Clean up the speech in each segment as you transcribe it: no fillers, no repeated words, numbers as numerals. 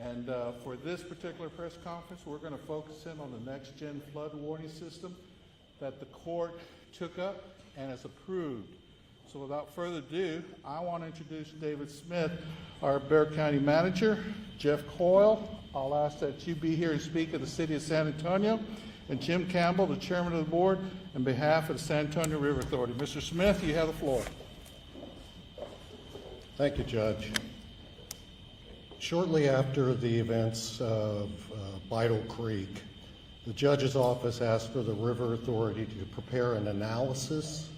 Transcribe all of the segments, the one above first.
And for this particular press conference, we're going to focus in on the next-gen flood warning system that the court took up and has approved. So without further ado, I want to introduce David Smith, our Bexar County manager, Jeff Coyle. I'll ask that you be here and speak of the city of San Antonio, and Jim Campbell, the chairman of the board, on behalf of the San Antonio River Authority. Mr. Smith, you have the floor. Thank you, Judge. Shortly after the events of Beidle Creek, the judge's office asked for the River Authority to prepare an analysis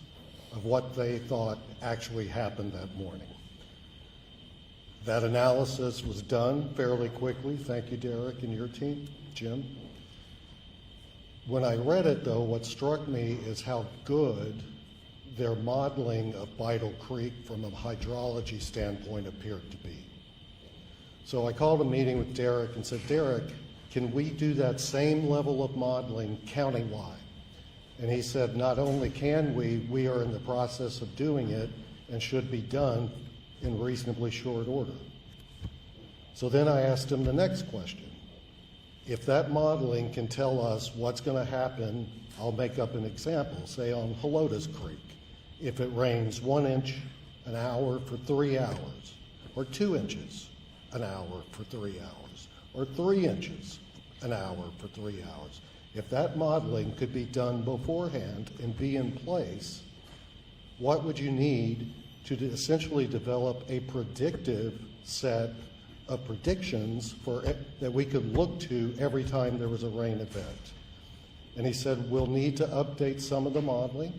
of what they thought actually happened that morning. That analysis was done fairly quickly. Thank you, Derek, and your team, Jim. When I read it, though, what struck me is how good their modeling of Beidle Creek from a hydrology standpoint appeared to be. So I called a meeting with Derek and said, Derek, can we do that same level of modeling countywide? And he said, not only can we are in the process of doing it and should be done in reasonably short order. So then I asked him the next question. If that modeling can tell us what's going to happen, I'll make up an example, say on Helotes Creek, if it rains 1 inch an hour for 3 hours, or 2 inches an hour for 3 hours, or 3 inches an hour for 3 hours. If that modeling could be done beforehand and be in place, what would you need to essentially develop a predictive set of predictions that we could look to every time there was a rain event? And he said, we'll need to update some of the modeling.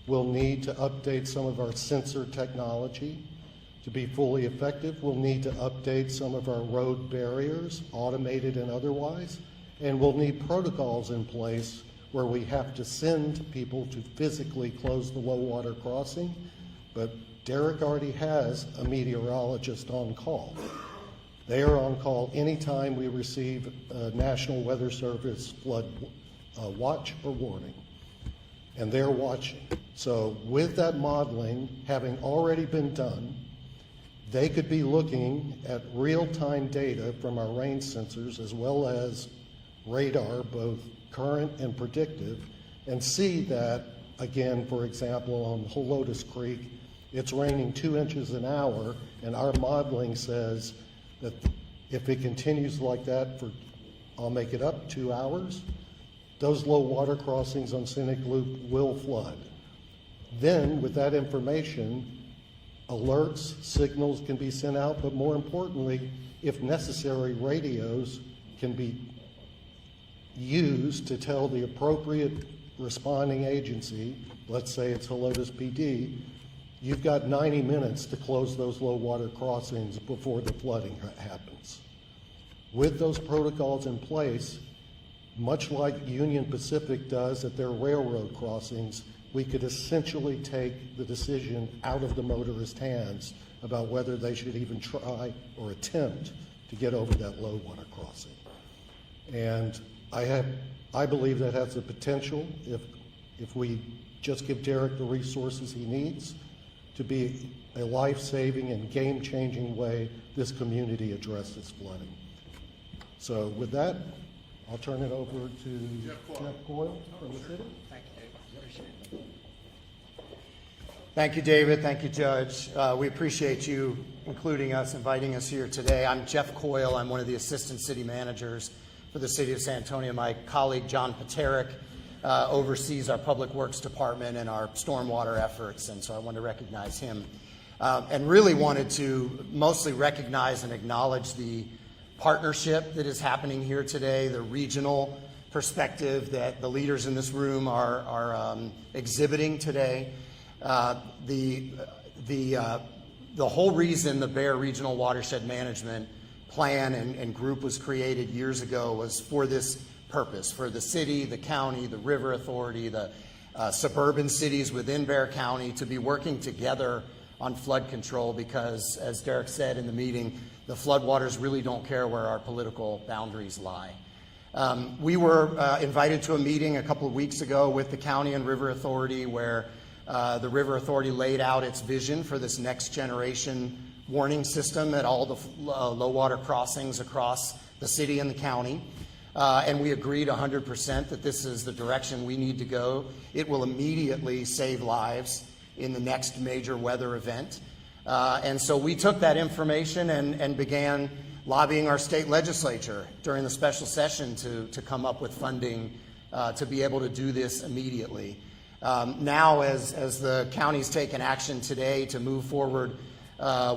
We'll need to update some of our sensor technology to be fully effective. We'll need to update some of our road barriers, automated and otherwise. And we'll need protocols in place where we have to send people to physically close the low water crossing. But Derek already has a meteorologist on call. They are on call anytime we receive a National Weather Service flood watch or warning. And they're watching. So with that modeling having already been done, they could be looking at real-time data from our rain sensors as well as radar, both current and predictive, and see that, again, for example, on Helotes Creek, it's raining 2 inches an hour, and our modeling says that if it continues like that for, I'll make it up, 2 hours, those low water crossings on Scenic Loop will flood. Then, with that information, alerts, signals can be sent out, but more importantly, if necessary, radios can be used to tell the appropriate responding agency, let's say it's Helotes PD, you've got 90 minutes to close those low water crossings before the flooding happens. With those protocols in place, much like Union Pacific does at their railroad crossings, we could essentially take the decision out of the motorist's hands about whether they should even try or attempt to get over that low water crossing. And I believe that has the potential, if we just give Derek the resources he needs, to be a life-saving and game-changing way this community addresses flooding. So with that, I'll turn it over to Jeff Coyle from the city. Thank you, David. Appreciate it. Thank you, David. Thank you, Judge. We appreciate you including us, inviting us here today. I'm Jeff Coyle. I'm one of the assistant city managers for the city of San Antonio. My colleague, John Paterick, oversees our public works department and our stormwater efforts, and so I want to recognize him. And really wanted to mostly recognize and acknowledge the partnership that is happening here today, the regional perspective that the leaders in this room are exhibiting today. The whole reason the Bexar Regional Watershed Management Plan and group was created years ago was for this purpose, for the city, the county, the River Authority, the suburban cities within Bexar County to be working together on flood control because, as Derek said in the meeting, the floodwaters really don't care where our political boundaries lie. We were invited to a meeting a couple of weeks ago with the county and River Authority where the River Authority laid out its vision for this next generation warning system at all the low water crossings across the city and the county. And we agreed 100% that this is the direction we need to go. It will immediately save lives in the next major weather event. And so we took that information and began lobbying our state legislature during the special session to come up with funding to be able to do this immediately. Now, as the county's taken action today to move forward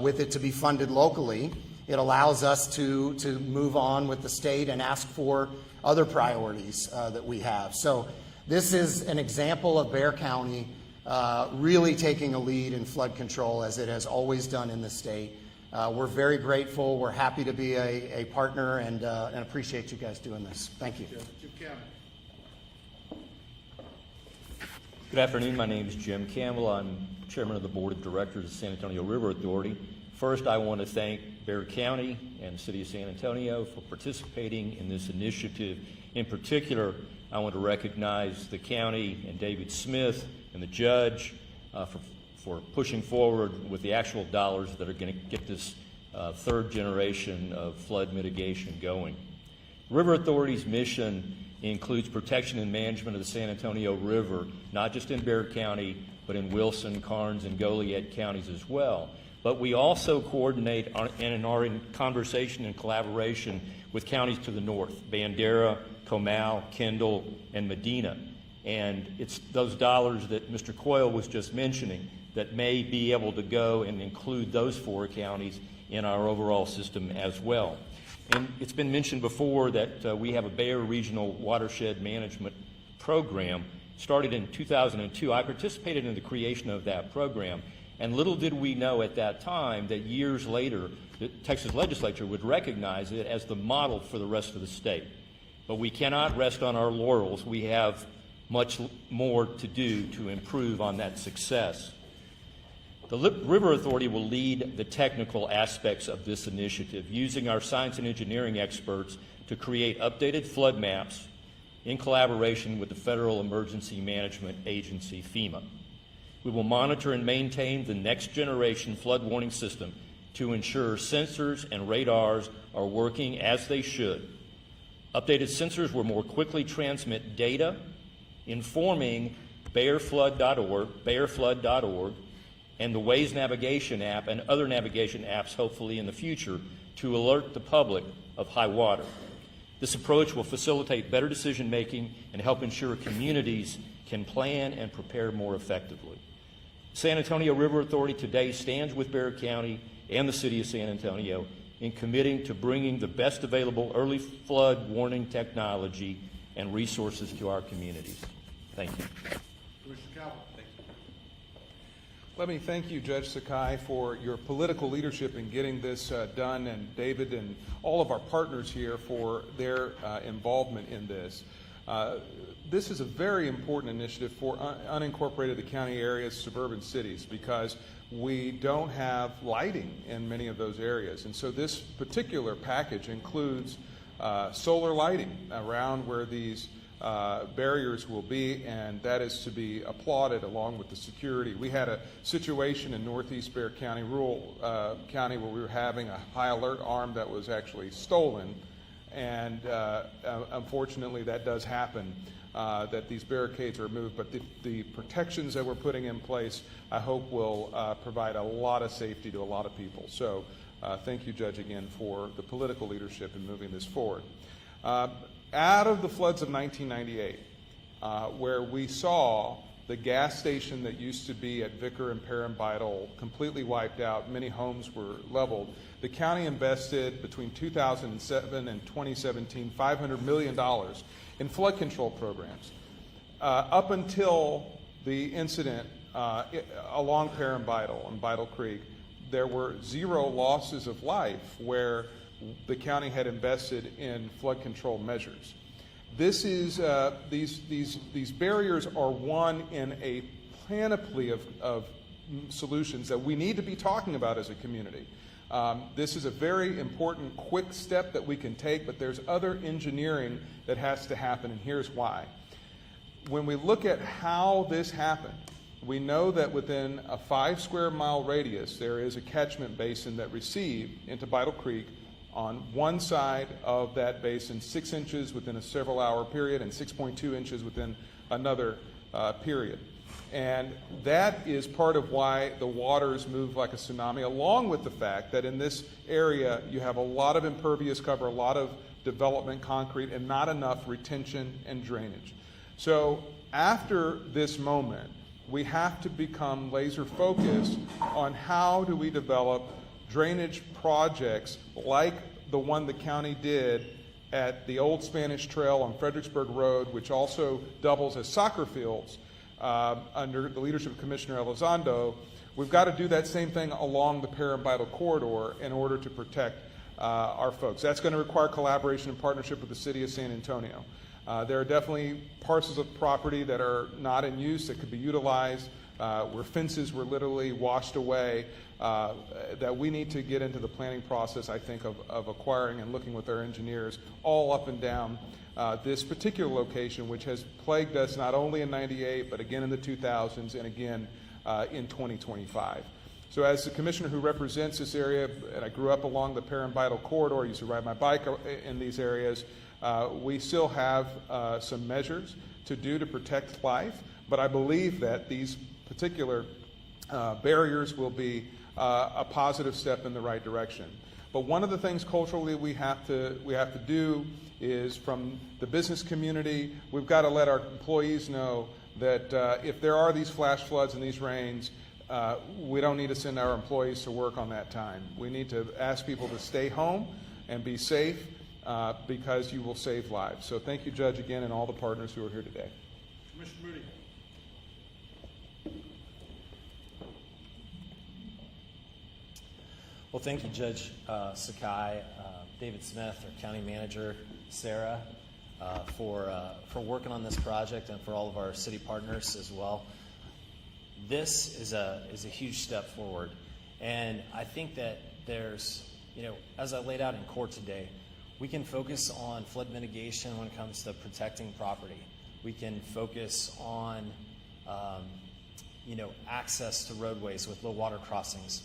with it to be funded locally, it allows us to move on with the state and ask for other priorities that we have. So this is an example of Bexar County really taking a lead in flood control, as it has always done in the state. We're very grateful. We're happy to be a partner and appreciate you guys doing this. Thank you. Jim Campbell. Good afternoon. My name is Jim Campbell. I'm chairman of the board of directors of San Antonio River Authority. First, I want to thank Bexar County and the city of San Antonio for participating in this initiative. In particular, I want to recognize the county and David Smith and the judge for pushing forward with the actual dollars that are going to get this third generation of flood mitigation going. River Authority's mission includes protection and management of the San Antonio River, not just in Bexar County, but in Wilson, Karnes, and Goliad counties as well. But we also coordinate and are in conversation and collaboration with counties to the north, Bandera, Comal, Kendall, and Medina. And it's those dollars that Mr. Coyle was just mentioning that may be able to go and include those 4 counties in our overall system as well. And it's been mentioned before that we have a Bexar Regional Watershed Management Program. Started in 2002. I participated in the creation of that program. And little did we know at that time that years later, the Texas legislature would recognize it as the model for the rest of the state. But we cannot rest on our laurels. We have much more to do to improve on that success. The River Authority will lead the technical aspects of this initiative, using our science and engineering experts to create updated flood maps in collaboration with the Federal Emergency Management Agency, FEMA. We will monitor and maintain the next generation flood warning system to ensure sensors and radars are working as they should. Updated sensors will more quickly transmit data, informing BexarFlood.org, and the Waze navigation app and other navigation apps, hopefully in the future, to alert the public of high water. This approach will facilitate better decision making and help ensure communities can plan and prepare more effectively. San Antonio River Authority today stands with Bexar County and the city of San Antonio in committing to bringing the best available early flood warning technology and resources to our communities. Thank you. Commissioner Calvin. Let me thank you, Judge Sakai, for your political leadership in getting this done, and David and all of our partners here for their involvement in this. This is a very important initiative for unincorporated county areas, suburban cities, because we don't have lighting in many of those areas. And so this particular package includes solar lighting around where these barriers will be, and that is to be applauded along with the security. We had a situation in northeast Bexar County, rural county, where we were having a high alert arm that was actually stolen, and unfortunately that does happen, that these barricades are moved, but the protections that we're putting in place, I hope will provide a lot of safety to a lot of people. So thank you, Judge, again for the political leadership in moving this forward. Out of the floods of 1998, where we saw the gas station that used to be at Vicar and Perrin Bidle completely wiped out, many homes were leveled, the county invested between 2007 and 2017 $500 million in flood control programs. Up until the incident along Perrin Bidle and Bidle Creek, there were 0 losses of life where the county had invested in flood control measures. This is these barriers are one in a panoply of solutions that we need to be talking about as a community. This is a very important quick step that we can take, but there's other engineering that has to happen, and here's why. When we look at how this happened, we know that within a 5 square mile radius, there is a catchment basin that received into Vital Creek on one side of that basin, 6 inches within a several hour period and 6.2 inches within another period. And that is part of why the waters move like a tsunami, along with the fact that in this area you have a lot of impervious cover, a lot of development concrete, and not enough retention and drainage. So after this moment, we have to become laser focused on how do we develop drainage projects like the one the county did at the old Spanish Trail on Fredericksburg Road, which also doubles as soccer fields under the leadership of Commissioner Elizondo. We've got to do that same thing along the Parent-Vital corridor in order to protect our folks. That's going to require collaboration and partnership with the city of San Antonio. There are definitely parcels of property that are not in use that could be utilized, where fences were literally washed away, that we need to get into the planning process, I think, of acquiring and looking with our engineers all up and down this particular location, which has plagued us not only in '98, but again in the 2000s and again in 2025. So as the commissioner who represents this area, and I grew up along the Parent-Vital corridor, I used to ride my bike in these areas, we still have some measures to do to protect life, but I believe that these particular barriers will be a positive step in the right direction. But one of the things culturally we have to do is, from the business community, we've got to let our employees know that if there are these flash floods and these rains, we don't need to send our employees to work on that time. We need to ask people to stay home and be safe because you will save lives. So thank you, Judge, again, and all the partners who are here today. Commissioner Moody. Well, thank you, Judge Sakai, David Smith, our county manager, Sarah, for working on this project, and for all of our city partners as well. This is a huge step forward, and I think that there's, as I laid out in court today, we can focus on flood mitigation when it comes to protecting property. We can focus on, access to roadways with low water crossings,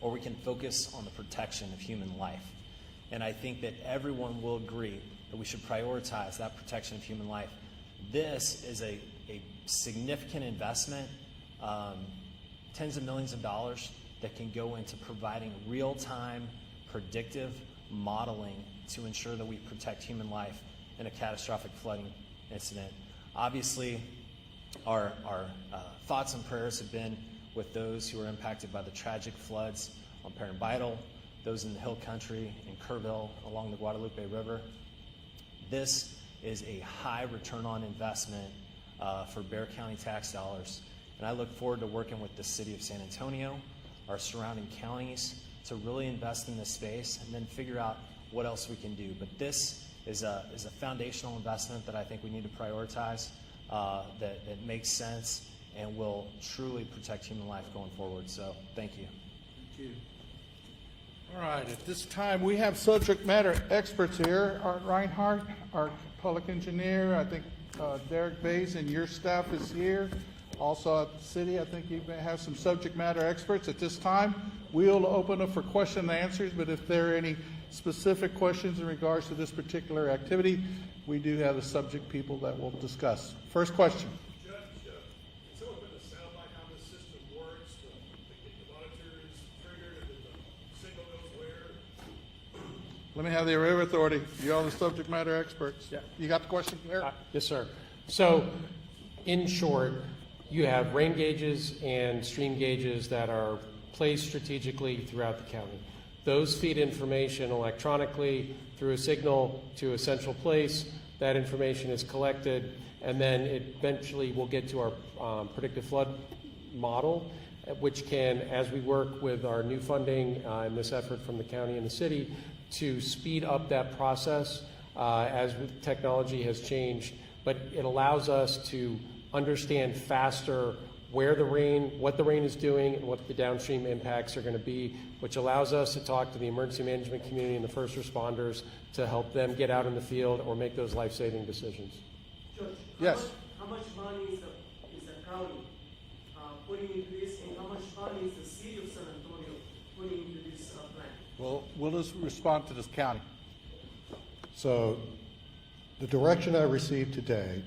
or we can focus on the protection of human life. And I think that everyone will agree that we should prioritize that protection of human life. This is a significant investment, tens of millions of dollars that can go into providing real-time predictive modeling to ensure that we protect human life in a catastrophic flooding incident. Obviously, our thoughts and prayers have been with those who were impacted by the tragic floods on Parent-Vital, those in the Hill Country, in Kerrville, along the Guadalupe River. This is a high return on investment for Bexar County tax dollars. And I look forward to working with the city of San Antonio, our surrounding counties, to really invest in this space and then figure out what else we can do. But this is a foundational investment that I think we need to prioritize, that makes sense and will truly protect human life going forward. So thank you. Thank you. All right, at this time, we have subject matter experts here. Art Reinhardt, our public engineer. I think Derek Bays and your staff is here. Also at the city, I think you may have some subject matter experts. At this time, we'll open up for question and answers, but if there are any specific questions in regards to this particular activity, we do have the subject people that will discuss. First question. Judge, can someone put a soundbite how this system works? The monitor is triggered and the signal goes where? Let me have the River Authority. You all the subject matter experts. Yeah. You got the question there? Yes, sir. So, in short, you have rain gauges and stream gauges that are placed strategically throughout the county. Those feed information electronically through a signal to a central place. That information is collected, and then it eventually will get to our predictive flood model, which can, as we work with our new funding and this effort from the county and the city, to speed up that process as technology has changed. But it allows us to understand faster where the rain, what the rain is doing, and what the downstream impacts are going to be, which allows us to talk to the emergency management community and the first responders to help them get out in the field or make those life-saving decisions. Judge, Yes. How much money is the county putting into this, and how much money is the city of San Antonio putting into this plan? Well, we'll just respond to this county. So the direction I received today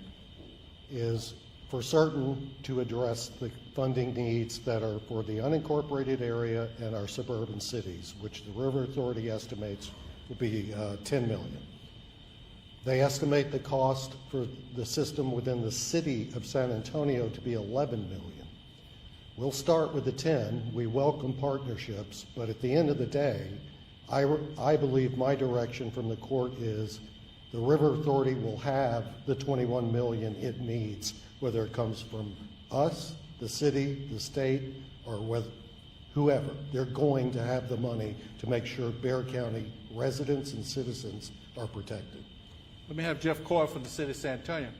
is for certain to address the funding needs that are for the unincorporated area and our suburban cities, which the River Authority estimates will be 10 million. They estimate the cost for the system within the city of San Antonio to be 11 million. We'll start with the 10. We welcome partnerships, but at the end of the day, I believe my direction from the court is the River Authority will have the 21 million it needs, whether it comes from us, the city, the state, or whoever. They're going to have the money to make sure Bexar County residents and citizens are protected. Let me have Jeff Coyle from the city of San Antonio.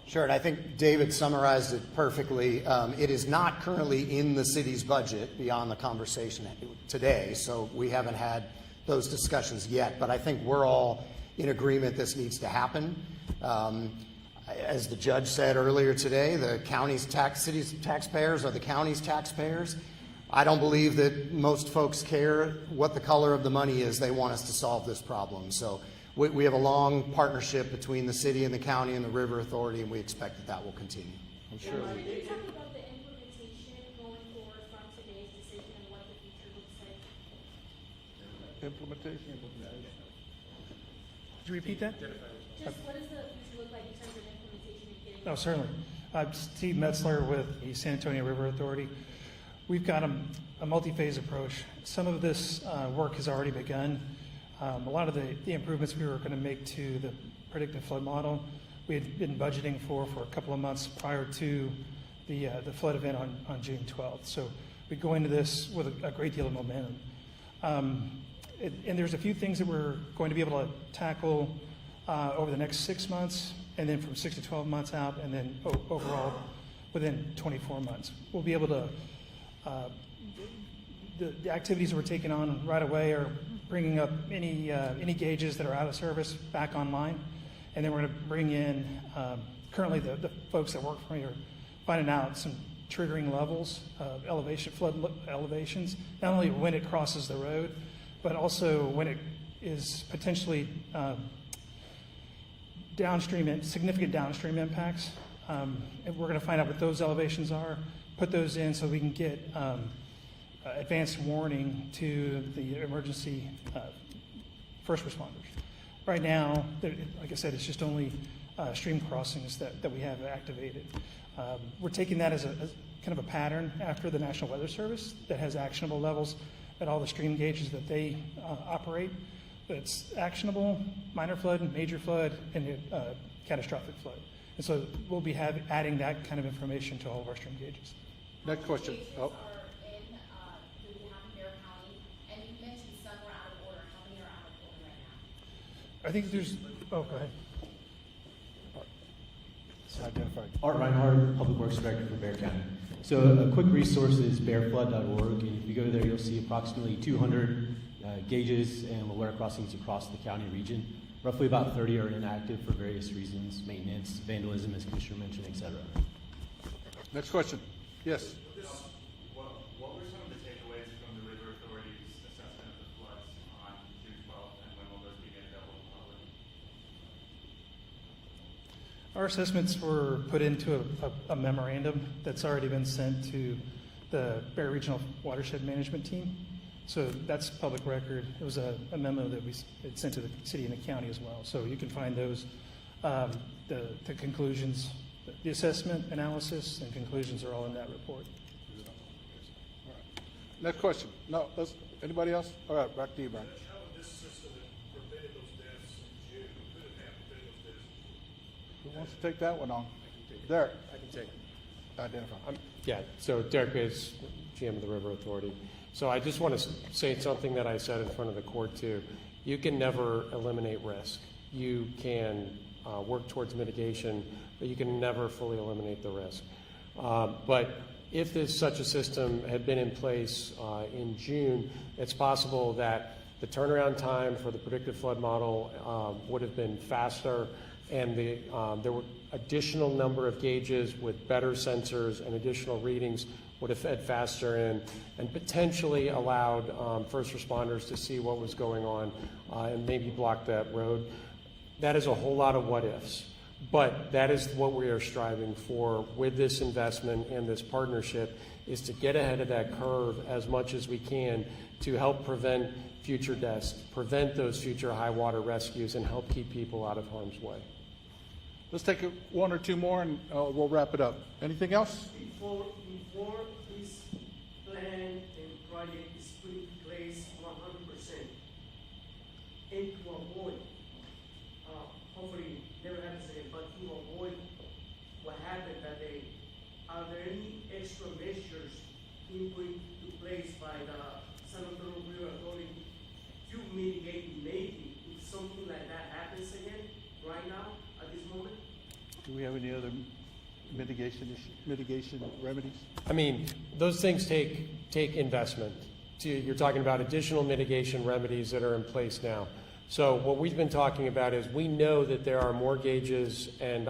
Sure, and I think David summarized it perfectly. It is not currently in the city's budget beyond the conversation today, so we haven't had those discussions yet, but I think we're all in agreement this needs to happen. As the judge said earlier today, the city's taxpayers are the county's taxpayers. I don't believe that most folks care what the color of the money is. They want us to solve this problem. So we have a long partnership between the city and the county and the River Authority, and we expect that that will continue. I'm sure. Can you talk about the implementation going forward from today's decision and what the future looks like? Implementation. Could you repeat that? Just what does the future look like in terms of implementation and getting? Oh, certainly. I'm Steve Metzler with the San Antonio River Authority. We've got a multi-phase approach. Some of this work has already begun. A lot of the improvements we were going to make to the predictive flood model, we had been budgeting for a couple of months prior to the flood event on June 12th. So we go into this with a great deal of momentum. And there's a few things that we're going to be able to tackle over the next 6 months, and then from 6 to 12 months out, and then overall within 24 months. We'll be able to, the activities that we're taking on right away are bringing up any gauges that are out of service back online, and then we're going to bring in, currently the folks that work for me are finding out some triggering levels of flood elevations, not only when it crosses the road, but also when it is potentially significant downstream impacts. And we're going to find out what those elevations are, put those in so we can get advanced warning to the emergency first responders. Right now, like I said, it's just only stream crossings that we have activated. We're taking that as kind of a pattern after the National Weather Service that has actionable levels at all the stream gauges that they operate. It's actionable, minor flood, major flood, and catastrophic flood. And so we'll be adding that kind of information to all of our stream gauges. Next question. Oh. Are in the Bexar County, and you mentioned some were out of order. How many are out of order right now? I think there's, go ahead. Art Reinhardt, Public Works Director for Bexar County. So a quick resource is bearflood.org, and if you go there, you'll see approximately 200 gauges and water crossings across the county region. Roughly about 30 are inactive for various reasons, maintenance, vandalism, as Commissioner mentioned, et cetera. Next question. Yes. What were some of the takeaways from the River Authority's assessment of the floods on June 12th, and when will those be made available to the public? Our assessments were put into a memorandum that's already been sent to the Bexar Regional Watershed Management Team. So that's public record. It was a memo that we had sent to the city and the county as well. So you can find those, the conclusions, the assessment, analysis, and conclusions are all in that report. Next question. No, anybody else? All right, back to you, Brian. How would this system that prevented those deaths in June, could it have prevented those deaths in June? Who wants to take that one on? Derek. I can take it. Identify. Yeah, so Derek is GM of the River Authority. So I just want to say something that I said in front of the court too. You can never eliminate risk. You can work towards mitigation, but you can never fully eliminate the risk. But if such a system had been in place in June, it's possible that the turnaround time for the predictive flood model would have been faster, and there were additional number of gauges with better sensors and additional readings would have fed faster in and potentially allowed first responders to see what was going on and maybe block that road. That is a whole lot of what ifs, but that is what we are striving for with this investment and this partnership, is to get ahead of that curve as much as we can to help prevent future deaths, prevent those future high water rescues, and help keep people out of harm's way. Let's take one or two more and we'll wrap it up. Anything else? Before this plan and project is put in place 100%, and to avoid, hopefully never happens again, but to avoid what happened that day, are there any extra measures being put into place by the San Antonio River Authority to mitigate maybe if something like that happens again right now at this moment? Do we have any other mitigation remedies? I mean, those things take investment. You're talking about additional mitigation remedies that are in place now. So what we've been talking about is we know that there are more gauges and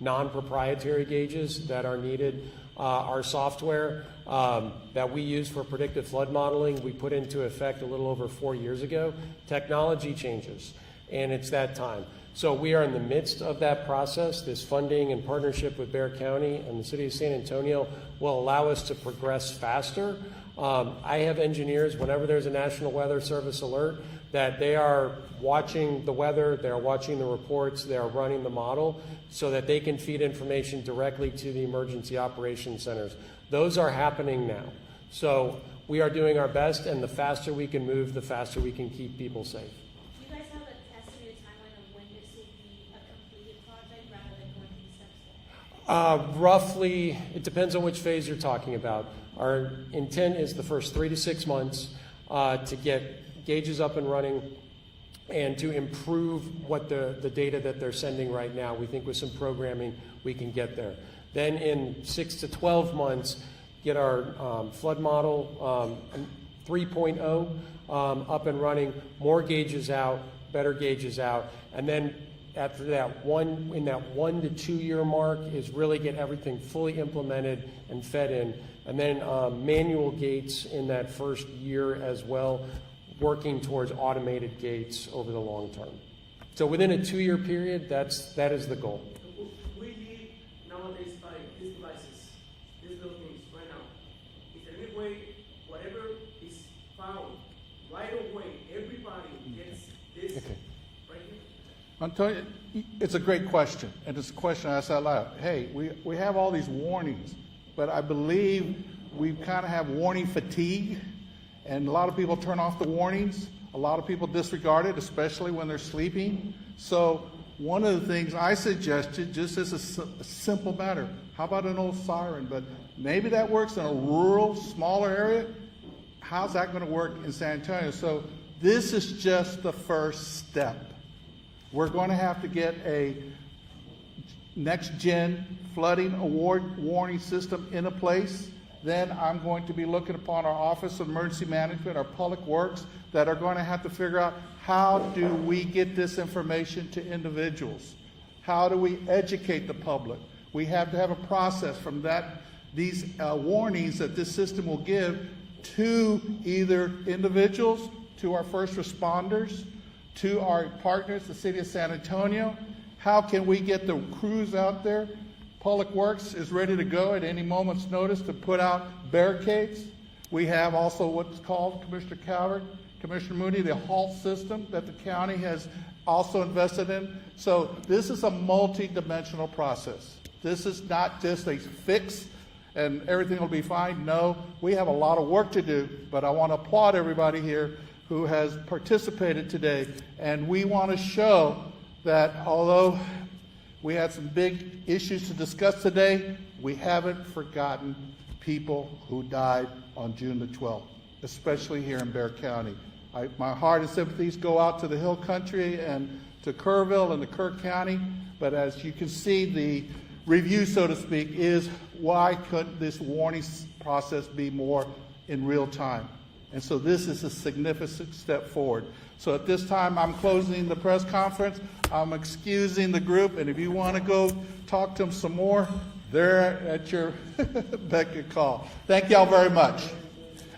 non-proprietary gauges that are needed. Our software that we use for predictive flood modeling, we put into effect a little over 4 years ago. Technology changes, and it's that time. So we are in the midst of that process. This funding and partnership with Bexar County and the City of San Antonio will allow us to progress faster. I have engineers, whenever there's a National Weather Service alert, that they are watching the weather, they are watching the reports, they are running the model so that they can feed information directly to the emergency operations centers. Those are happening now. So we are doing our best, and the faster we can move, the faster we can keep people safe. Do you guys have an estimated timeline of when this will be a completed project rather than going through steps? Roughly, it depends on which phase you're talking about. Our intent is the first 3 to 6 months to get gauges up and running and to improve what the data that they're sending right now. We think with some programming we can get there. Then in 6 to 12 months, get our flood model 3.0 up and running, more gauges out, better gauges out, and then after that, in that 1 to 2 year mark is really get everything fully implemented and fed in, and then manual gates in that first year as well, working towards automated gates over the long term. So within a 2 year period, that is the goal. We live nowadays by these devices, these little things right now. Is there any way, whatever is found right away, everybody gets this right here? Antonio, it's a great question, and it's a question I ask out loud. Hey, we have all these warnings, but I believe we kind of have warning fatigue, and a lot of people turn off the warnings. A lot of people disregard it, especially when they're sleeping. So one of the things I suggested, just as a simple matter, how about an old siren? But maybe that works in a rural, smaller area. How's that going to work in San Antonio? So this is just the first step. We're going to have to get a next-gen flooding award warning system into place. Then I'm going to be looking upon our Office of Emergency Management, our Public Works, that are going to have to figure out how do we get this information to individuals? How do we educate the public? We have to have a process from these warnings that this system will give to either individuals, to our first responders, to our partners, the City of San Antonio. How can we get the crews out there? Public Works is ready to go at any moment's notice to put out barricades. We have also what's called, Commissioner Calvert, Commissioner Mooney, the halt system that the county has also invested in. So this is a multi-dimensional process. This is not just a fix and everything will be fine. No, we have a lot of work to do, but I want to applaud everybody here who has participated today. And we want to show that although we had some big issues to discuss today, we haven't forgotten people who died on June the 12th, especially here in Bexar County. My heart and sympathies go out to the Hill Country and to Kerrville and to Kirk County, but as you can see, the review, so to speak, is why couldn't this warning process be more in real time? And so this is a significant step forward. So at this time, I'm closing the press conference. I'm excusing the group, and if you want to go talk to them some more, they're at your beck and call. Thank y'all very much.